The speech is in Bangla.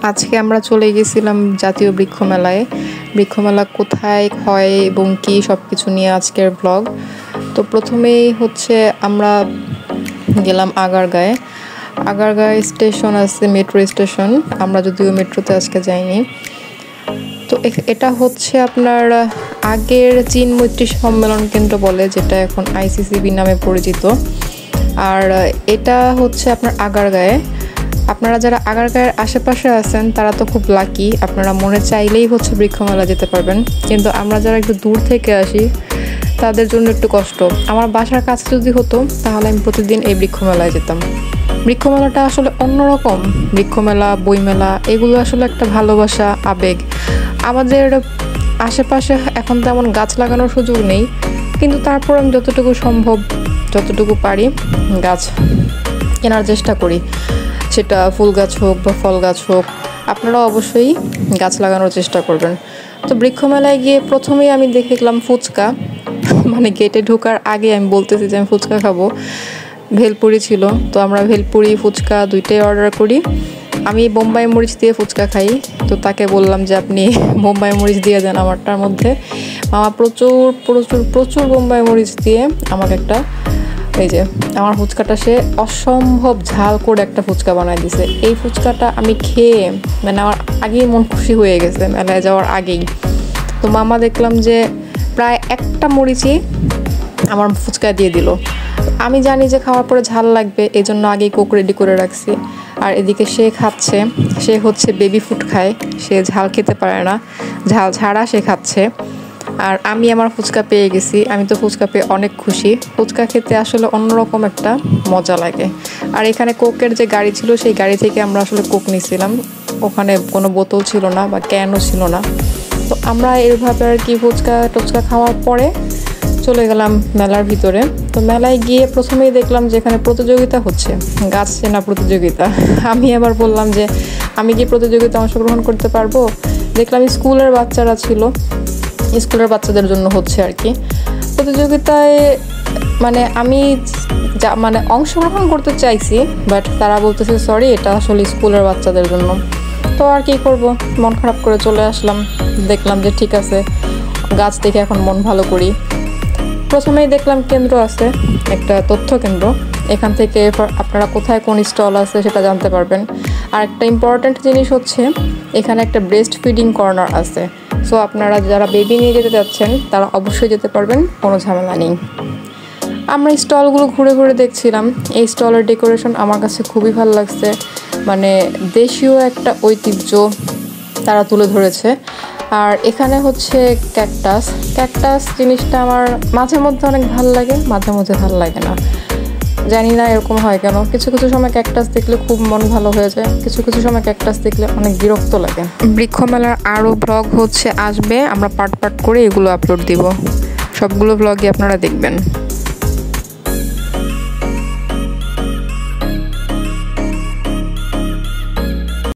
আজকে আমরা চলে গেছিলাম জাতীয় বৃক্ষ মেলায়। বৃক্ষ মেলা কোথায় হয় এবং কি সবকিছু নিয়ে আজকের ব্লগ। তো প্রথমেই হচ্ছে আমরা গেলাম আগারগাঁয়ে। আগারগাঁয়ে স্টেশন আছে, মেট্রো স্টেশন। আমরা যদিও মেট্রোতে আজকে যাইনি। তো এটা হচ্ছে আপনার আগের চীন মৈত্রী সম্মেলন কেন্দ্র বলে, যেটা এখন আইসিসিবি নামে পরিচিত। আর এটা হচ্ছে আপনার আগারগাঁয়ে। আপনারা যারা আগারগাঁয়ের আশেপাশে আছেন তারা তো খুব লাকি, আপনারা মনে চাইলেই হচ্ছে বৃক্ষমেলা যেতে পারবেন। কিন্তু আমরা যারা একটু দূর থেকে আসি তাদের জন্য একটু কষ্ট। আমার বাসার কাছে যদি হতো তাহলে আমি প্রতিদিন এই বৃক্ষমেলায় যেতাম। বৃক্ষমেলাটা আসলে অন্যরকম। বৃক্ষমেলা, বইমেলা এগুলো আসলে একটা ভালোবাসা, আবেগ। আমাদের আশেপাশে এখন তেমন গাছ লাগানোর সুযোগ নেই, কিন্তু তারপর আমি যতটুকু সম্ভব, যতটুকু পারি গাছ কেনার চেষ্টা করি। সেটা ফুল গাছ হোক বা ফল গাছ হোক, আপনারাও অবশ্যই গাছ লাগানোর চেষ্টা করবেন। তো বৃক্ষমেলায় গিয়ে প্রথমেই আমি দেখলাম ফুচকা। মানে গেটে ঢোকার আগে আমি বলতেছি যে আমি ফুচকা খাবো। ভেলপুরি ছিল, তো আমরা ভেলপুরি ফুচকা দুইটাই অর্ডার করি। আমি বোম্বাই মরিচ দিয়ে ফুচকা খাই, তো তাকে বললাম যে আপনি বোম্বাই মরিচ দিয়ে দেন আমারটার মধ্যে। মামা প্রচুর প্রচুর প্রচুর বোম্বাই মরিচ দিয়ে আমাকে একটা, এই যে আমার ফুচকাটা সে অসম্ভব ঝাল করে একটা ফুচকা বানায় দিছে। এই ফুচকাটা আমি খেয়ে মানে আমার আগেই মন খুশি হয়ে গেছে মেলায় যাওয়ার আগেই। তো মামা দেখলাম যে প্রায় একটা মরিচই আমার ফুচকা দিয়ে দিল। আমি জানি যে খাওয়ার পরে ঝাল লাগবে, এই জন্য আগেই কোক রেডি করে রাখছি। আর এদিকে সে খাচ্ছে, সে হচ্ছে বেবি ফুড খায়, সে ঝাল খেতে পারে না, ঝাল ছাড়া সে খাচ্ছে। আর আমি আমার ফুচকা পেয়ে গেছি। আমি তো ফুচকা পেয়ে অনেক খুশি। ফুচকা খেতে আসলে অন্যরকম একটা মজা লাগে। আর এখানে কোকের যে গাড়ি ছিল, সেই গাড়ি থেকে আমরা আসলে কোক নিয়েছিলাম। ওখানে কোনো বোতল ছিল না বা ক্যানও ছিল না। তো আমরা এইভাবে আর কি ফুচকা টুচকা খাওয়ার পরে চলে গেলাম মেলার ভিতরে। তো মেলায় গিয়ে প্রথমেই দেখলাম যে এখানে প্রতিযোগিতা হচ্ছে, গাছ চেনা প্রতিযোগিতা। আমি আবার বললাম যে আমি কি প্রতিযোগিতা অংশগ্রহণ করতে পারবো? দেখলাম স্কুলের বাচ্চারা ছিল, স্কুলের বাচ্চাদের জন্য হচ্ছে আর কি প্রতিযোগিতায়। মানে আমি মানে অংশগ্রহণ করতে চাইছি, বাট তারা বলতেছে সরি, এটা আসলে স্কুলের বাচ্চাদের জন্য। তো আর কি করব, মন খারাপ করে চলে আসলাম। দেখলাম যে ঠিক আছে, গাছ দেখে এখন মন ভালো করি। প্রথমেই দেখলাম কেন্দ্র আছে, একটা তথ্য কেন্দ্র। এখান থেকে আপনারা কোথায় কোন স্টল আছে সেটা জানতে পারবেন। আর একটা ইম্পর্ট্যান্ট জিনিস হচ্ছে এখানে একটা ব্রেস্ট ফিডিং কর্নার আছে। সো আপনারা যারা বেবি নিয়ে যেতে যাচ্ছেন তারা অবশ্যই যেতে পারবেন, কোনো ঝামেলা নেই। আমরা স্টলগুলো ঘুরে ঘুরে দেখছিলাম। এই স্টলের ডেকোরেশন আমার কাছে খুবই ভালো লাগছে। মানে দেশীয় একটা ঐতিহ্য তারা তুলে ধরেছে। আর এখানে হচ্ছে ক্যাকটাস জিনিসটা আমার মাঝে মধ্যে অনেক ভালো লাগে, মাঝে মধ্যে ভালো লাগে না, জানি না এরকম হয় কেন। কিছু কিছু সময় ক্যাকটাস দেখলে খুব মন ভালো হয়ে যায়, কিছু কিছু সময় ক্যাকটাস দেখলে অনেক বিরক্ত লাগে। বৃক্ষমেলার আরও ব্লগ হচ্ছে আসবে, আমরা পার্ট পার্ট করে এগুলো আপলোড দিব। সবগুলো ব্লগই আপনারা দেখবেন।